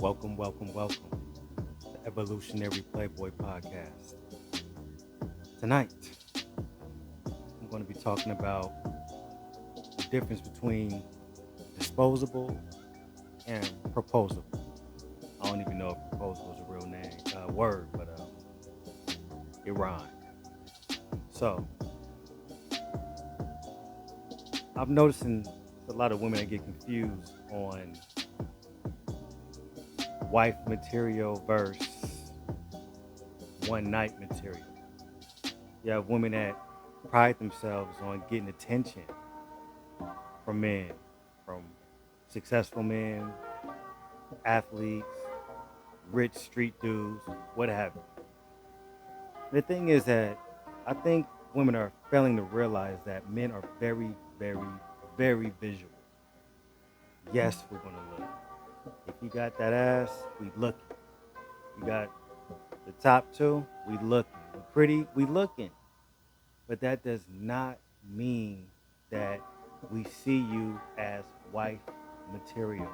Welcome to Evolutionary Playboy podcast. Tonight, I'm going to be talking about the difference between disposable and proposable. I don't even know if proposable is a real word, but it rhymes. So, I'm noticing a lot of women that get confused on wife material versus one night material. You have women that pride themselves on getting attention from men, from successful men, athletes, rich street dudes, what have you. The thing is that I think women are failing to realize that men are very visual. Yes, we're going to look. If you got that ass, we looking. You got the top two, we looking. You pretty, we looking. But that does not mean that we see you as wife material.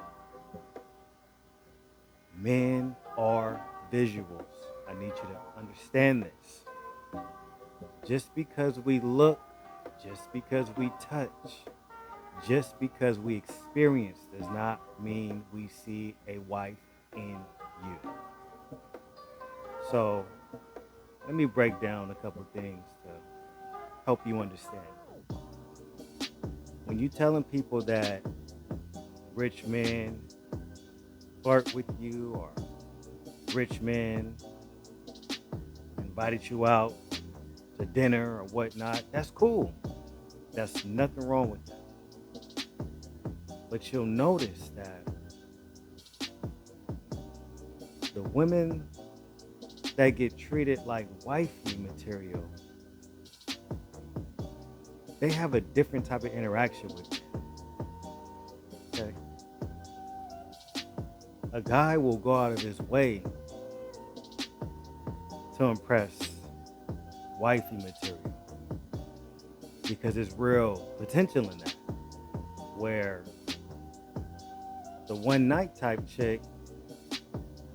Men are visuals. I need you to understand this. Just because we look, just because we touch, just because we experience does not mean we see a wife in you. So let me break down a couple things to help you understand. When you're telling people that rich men flirt with you or rich men invited you out to dinner or whatnot, that's cool. That's nothing wrong with that. But you'll notice that the women that get treated like wifey material, they have a different type of interaction with men. Okay? A guy will go out of his way to impress wifey material because there's real potential in that. Where the one night type chick,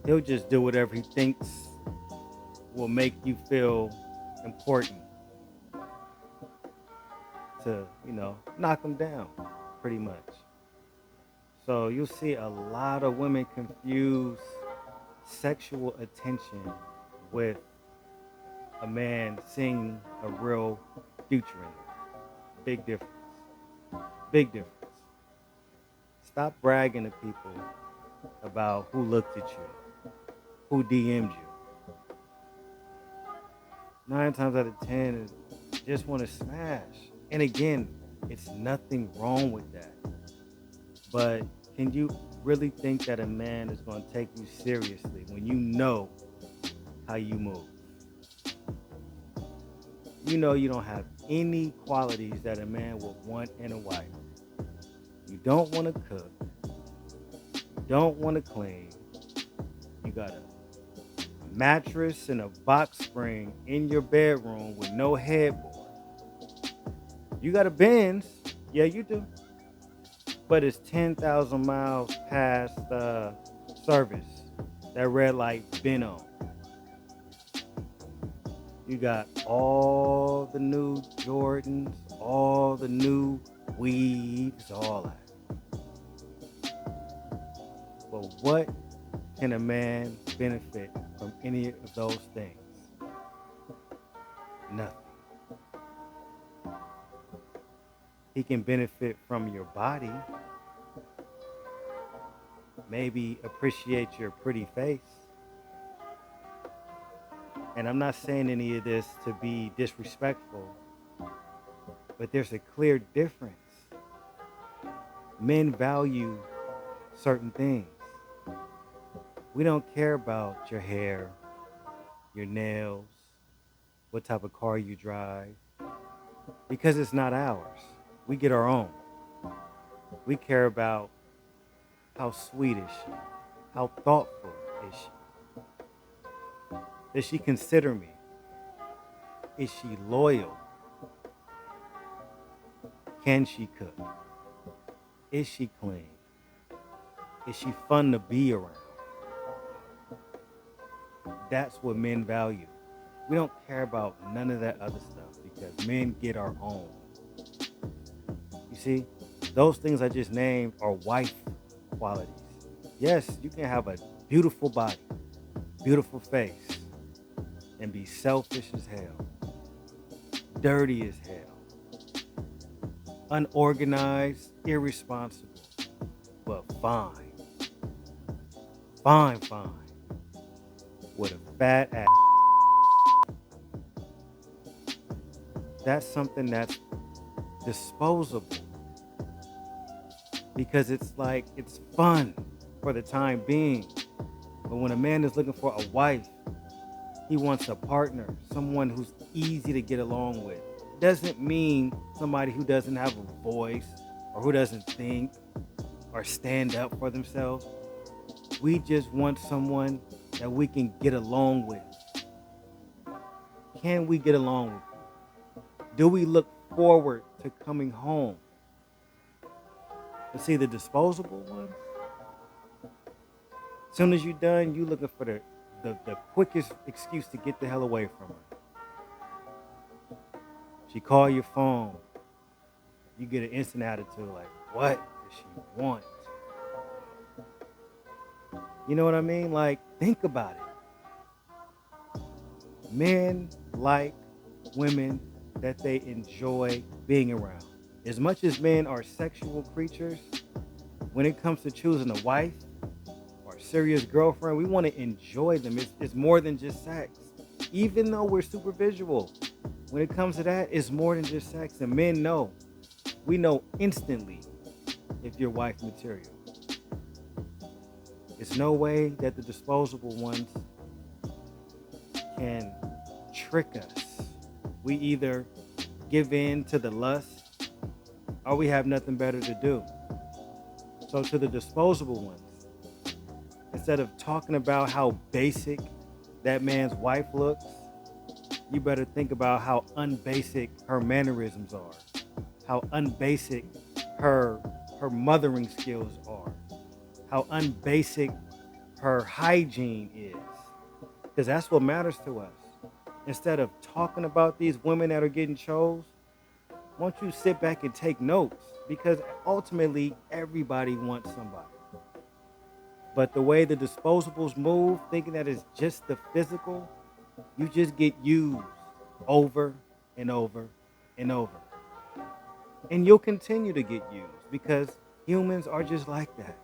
he'll just do whatever he thinks will make you feel important to, knock him down, pretty much. So you'll see a lot of women confuse sexual attention with a man seeing a real future in it. Big difference. Big difference. Stop bragging to people about who looked at you, who DM'd you. 9 times out of 10 is just want to smash. And again, it's nothing wrong with that. But can you really think that a man is going to take you seriously when you know how you move? You know you don't have any qualities that a man would want in a wife. You don't want to cook. You don't want to clean. You got a mattress and a box spring in your bedroom with no headboard. You got a Benz. Yeah, you do. But it's 10,000 miles past service. That red light been on. You got all the new Jordans, all the new weaves, all that. But what can a man benefit from any of those things? Nothing. He can benefit from your body. Maybe appreciate your pretty face. And I'm not saying any of this to be disrespectful, but there's a clear difference. Men value certain things. We don't care about your hair, your nails, what type of car you drive, because it's not ours. We get our own. We care about how sweet is she? How thoughtful is she? Does she consider me? Is she loyal? Can she cook? Is she clean? Is she fun to be around? That's what men value. We don't care about none of that other stuff because men get our own. You see, those things I just named are wife qualities. Yes, you can have a beautiful body, beautiful face, and be selfish as hell, dirty as hell, unorganized, irresponsible, but fine, fine, with a fat ass. That's something that's disposable because it's like it's fun for the time being. But when a man is looking for a wife, he wants a partner, someone who's easy to get along with. Doesn't mean somebody who doesn't have a voice or who doesn't think or stand up for themselves. We just want someone that we can get along with. Can we get along with you? Do we look forward to coming home? To see the disposable ones? As soon as you're done, you looking for the quickest excuse to get the hell away from her. She call your phone. You get an instant attitude like, what does she want? You know what I mean? Like, think about it. Men like women that they enjoy being around. As much as men are sexual creatures, when it comes to choosing a wife or a serious girlfriend, we want to enjoy them. It's more than just sex. Even though we're super visual, when it comes to that, it's more than just sex. And men know. We know instantly if you're wife material. It's no way that the disposable ones can trick us. We either give in to the lust or we have nothing better to do. So to the disposable ones, instead of talking about how basic that man's wife looks, you better think about how unbasic her mannerisms are, how unbasic her mothering skills are, how unbasic her hygiene is. Because that's what matters to us. Instead of talking about these women that are getting chose, why don't you sit back and take notes? Because ultimately, everybody wants somebody. But the way the disposables move, thinking that it's just the physical, you just get used over and over and over. And you'll continue to get used because humans are just like that.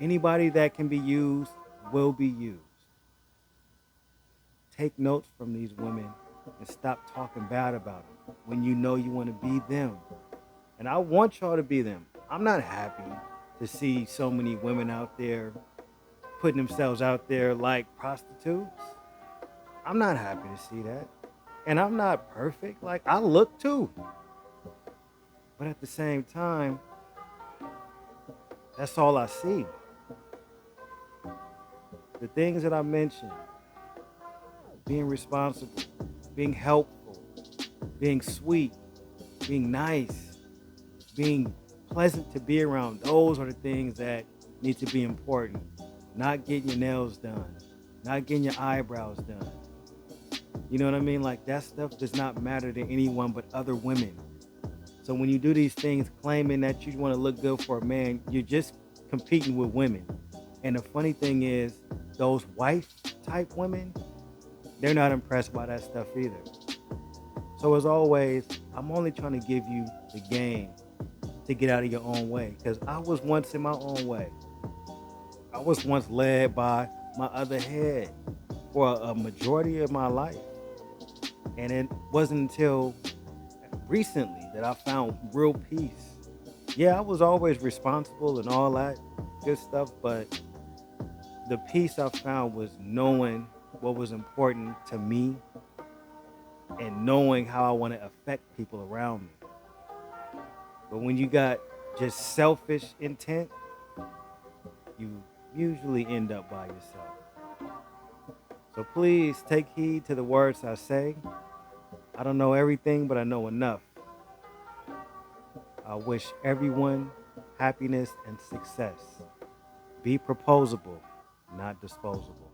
Anybody that can be used will be used. Take notes from these women and stop talking bad about them when you know you want to be them. And I want y'all to be them. I'm not happy to see so many women out there putting themselves out there like prostitutes. I'm not happy to see that. And I'm not perfect. Like, I look too. But at the same time, that's all I see. The things that I mentioned, being responsible, being helpful, being sweet, being nice, being pleasant to be around, those are the things that need to be important. Not getting your nails done, not getting your eyebrows done. You know what I mean? Like, that stuff does not matter to anyone but other women. So when you do these things claiming that you want to look good for a man, you're just competing with women. And the funny thing is, those wife type women, they're not impressed by that stuff either. So as always, I'm only trying to give you the game to get out of your own way. Because I was once in my own way. I was once led by my other head for a majority of my life. And it wasn't until recently that I found real peace. Yeah, I was always responsible and all that good stuff, but the peace I found was knowing what was important to me and knowing how I want to affect people around me. But when you got just selfish intent, you usually end up by yourself. So please take heed to the words I say. I don't know everything, but I know enough. I wish everyone happiness and success. Be proposable, not disposable.